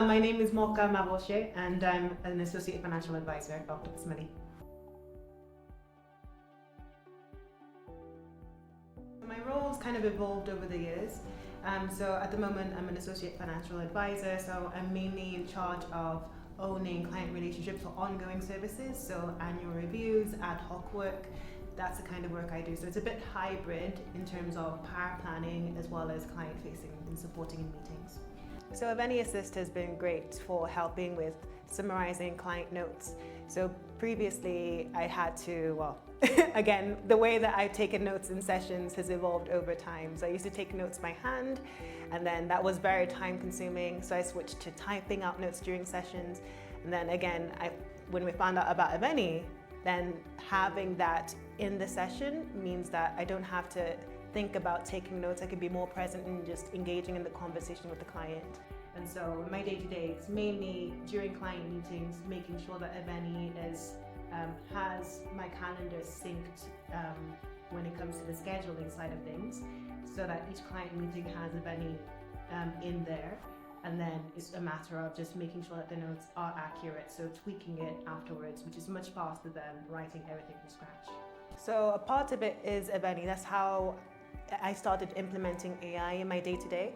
My name is Mooka and I'm an Associate Financial Advisor at Octopus Money. My role's kind of evolved over the years. So at the moment I'm an Associate Financial Advisor, so I'm mainly in charge of owning client relationships for ongoing services, so annual reviews, ad hoc work. That's the kind of work I do. So it's a bit hybrid in terms of power planning as well as client facing and supporting in meetings. So Aveni Assist has been great for helping with summarizing client notes. So previously I had to, again, the way that I've taken notes in sessions has evolved over time. So I used to take notes by hand, and then that was very time consuming. So I switched to typing out notes during sessions. And then again, when we found out about Aveni, then having that in the session means that I don't have to think about taking notes. I can be more present and just engaging in the conversation with the client. And so my day-to-day is mainly during client meetings, making sure that Aveni has my calendar synced when it comes to the scheduling side of things, so that each client meeting has Aveni in there. And then it's a matter of just making sure that the notes are accurate, so tweaking it afterwards, which is much faster than writing everything from scratch. So a part of it is Aveni. That's how I started implementing AI in my day-to-day.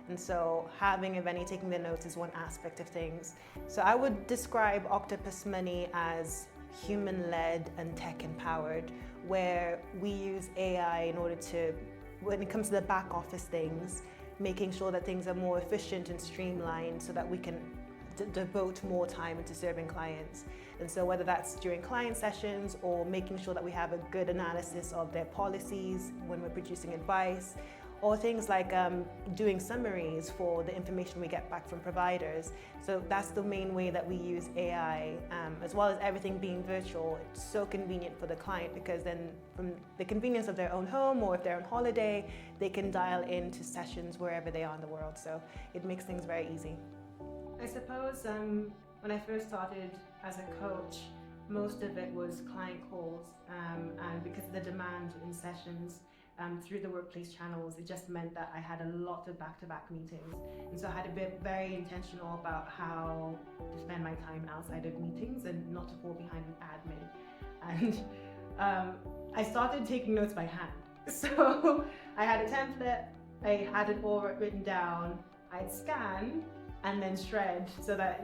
And so having Aveni taking the notes is one aspect of things. So I would describe Octopus Money as human-led and tech-empowered, where we use AI in order to, when it comes to the back office things, making sure that things are more efficient and streamlined so that we can devote more time into serving clients. And so whether that's during client sessions or making sure that we have a good analysis of their policies when we're producing advice, or things like doing summaries for the information we get back from providers. So that's the main way that we use AI, as well as everything being virtual. It's so convenient for the client, because then from the convenience of their own home, or if they're on holiday, they can dial into sessions wherever they are in the world. So it makes things very easy. I suppose when I first started as a coach, most of it was client calls, and because of the demand in sessions through the workplace channels, it just meant that I had a lot of back-to-back meetings. And so I had to be very intentional about how to spend my time outside of meetings and not to fall behind with admin. And I started taking notes by hand. So I had a template, I had it all written down, I'd scan and then shred so that,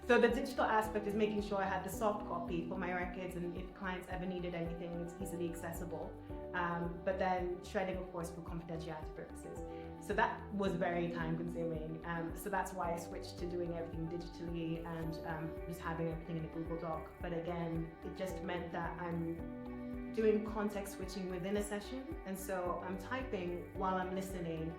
So the digital aspect is making sure I had the soft copy for my records, and if clients ever needed anything, it's easily accessible. But then shredding, of course, for confidentiality purposes. So that was very time consuming. So that's why I switched to doing everything digitally and just having everything in a Google Doc. But again, it just meant that I'm doing context switching within a session. And so I'm typing while I'm listening.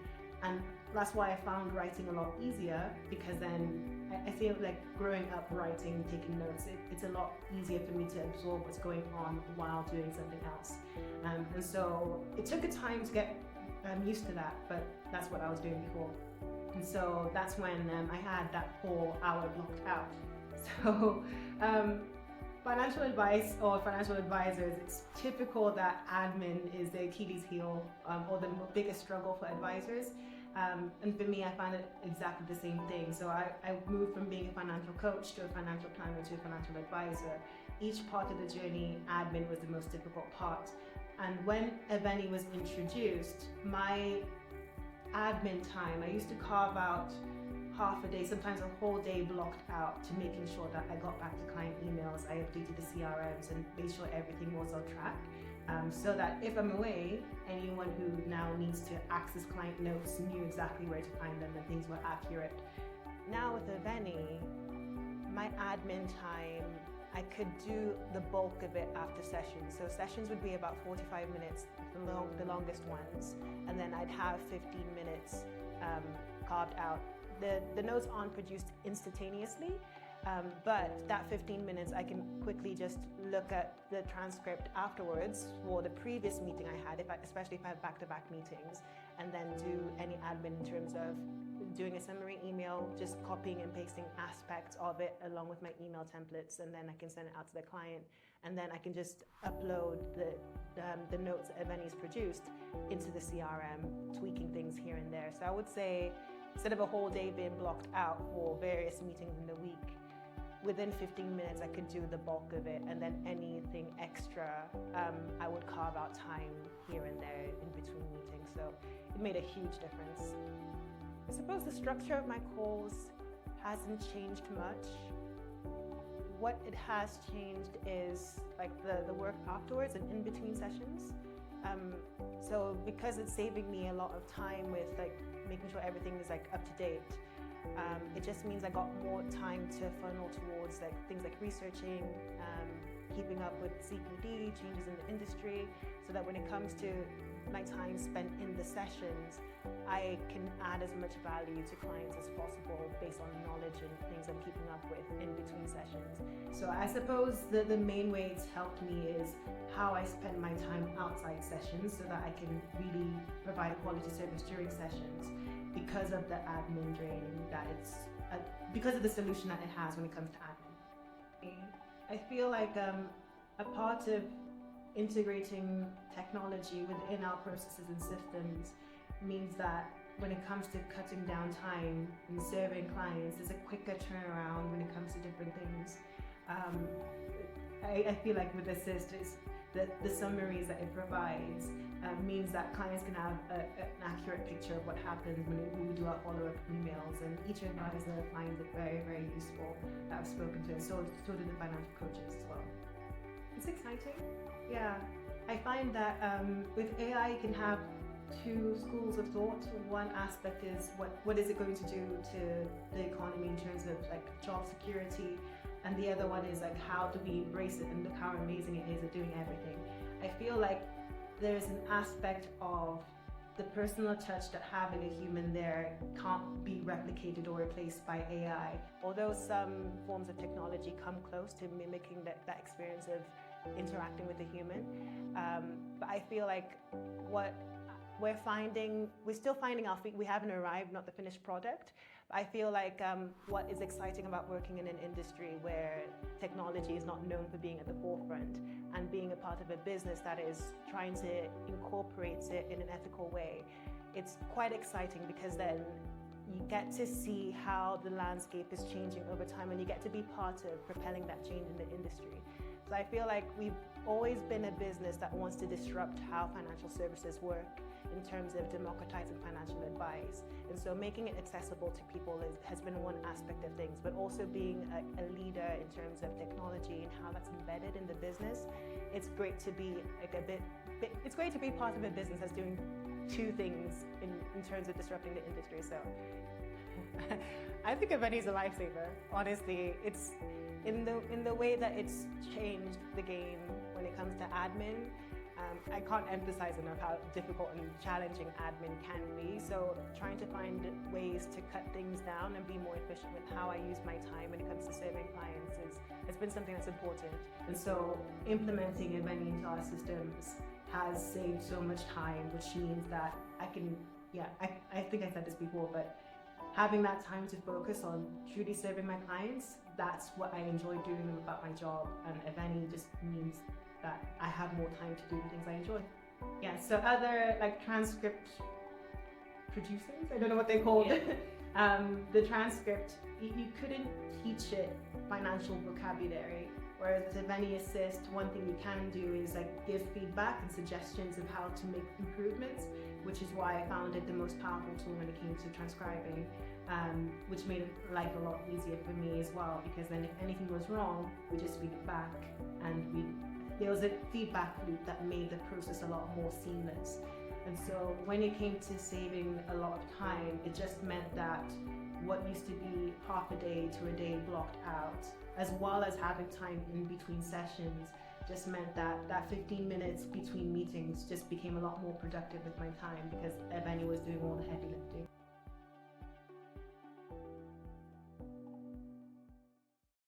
And that's why I found writing a lot easier, because then I feel like growing up writing, taking notes, it's a lot easier for me to absorb what's going on while doing something else. And so it took a time to get used to that, but that's what I was doing before. And so that's when I had that whole hour blocked out. So financial advice or financial advisors, it's typical that admin is the Achilles heel or the biggest struggle for advisors. And for me, I found it exactly the same thing. So I moved from being a financial coach to a financial planner to a financial advisor. Each part of the journey, admin was the most difficult part. And when Aveni was introduced, my admin time, I used to carve out half a day, sometimes a whole day blocked out to making sure that I got back to client emails, I updated the CRMs and made sure everything was on track. So that if I'm away, anyone who now needs to access client notes knew exactly where to find them and things were accurate. Now with Aveni, my admin time, I could do the bulk of it after sessions. So sessions would be about 45 minutes, the longest ones, and then I'd have 15 minutes carved out. The notes aren't produced instantaneously, but that 15 minutes I can quickly just look at the transcript afterwards for the previous meeting I had, especially if I have back-to-back meetings, and then do any admin in terms of doing a summary email, just copying and pasting aspects of it along with my email templates, and then I can send it out to the client, and then I can just upload the notes that Aveni's produced into the CRM, tweaking things here and there. So I would say instead of a whole day being blocked out for various meetings in the week, within 15 minutes I could do the bulk of it, and then anything extra I would carve out time here and there in between meetings. So it made a huge difference. I suppose the structure of my calls hasn't changed much. What it has changed is like the work afterwards and in between sessions. So because it's saving me a lot of time with like making sure everything is like up to date, it just means I got more time to funnel towards like things like researching, keeping up with CPD, changes in the industry, so that when it comes to my time spent in the sessions, I can add as much value to clients as possible based on knowledge and things I'm keeping up with in between sessions. So I suppose the main way it's helped me is how I spend my time outside sessions so that I can really provide a quality service during sessions because of the admin drain that because of the solution that it has when it comes to admin. I feel like a part of integrating technology within our processes and systems means that when it comes to cutting down time and serving clients, there's a quicker turnaround when it comes to different things. I feel like with Assist, the summaries that it provides means that clients can have an accurate picture of what happens when we do our follow-up emails, and each advisor finds it very, very useful that I've spoken to, and so do the financial coaches as well. It's exciting. Yeah, I find that with AI you can have two schools of thought. One aspect is what is it going to do to the economy in terms of like job security, and the other one is like how do we embrace it and look how amazing it is at doing everything. I feel like there's an aspect of the personal touch that having a human there can't be replicated or replaced by AI. Although some forms of technology come close to mimicking that experience of interacting with a human, but I feel like what we're still finding our feet. We haven't arrived, not the finished product. But I feel like what is exciting about working in an industry where technology is not known for being at the forefront, and being a part of a business that is trying to incorporate it in an ethical way, it's quite exciting because then you get to see how the landscape is changing over time, and you get to be part of propelling that change in the industry. So I feel like we've always been a business that wants to disrupt how financial services work in terms of democratizing financial advice. And so making it accessible to people has been one aspect of things, but also being a leader in terms of technology and how that's embedded in the business. It's great to be like it's great to be part of a business that's doing two things in terms of disrupting the industry. So I think Aveni is a lifesaver. Honestly, it's in the way that it's changed the game when it comes to admin. I can't emphasize enough how difficult and challenging admin can be. So trying to find ways to cut things down and be more efficient with how I use my time when it comes to serving clients has been something that's important. And so implementing Aveni into our systems has saved so much time, which means that I can, I think I said this before, but having that time to focus on truly serving my clients, that's what I enjoy doing about my job. And Aveni just means that I have more time to do the things I enjoy. Yeah, so other like transcript producers, I don't know what they're called. The transcript, you couldn't teach it financial vocabulary. Whereas with Aveni Assist, one thing you can do is like give feedback and suggestions of how to make improvements, which is why I found it the most powerful tool when it came to transcribing, which made life a lot easier for me as well, because then if anything goes wrong, we just feed it back, and there was a feedback loop that made the process a lot more seamless. And so when it came to saving a lot of time, it just meant that what used to be half a day to a day blocked out, as well as having time in between sessions, just meant that that 15 minutes between meetings just became a lot more productive with my time because Aveni was doing all the heavy lifting.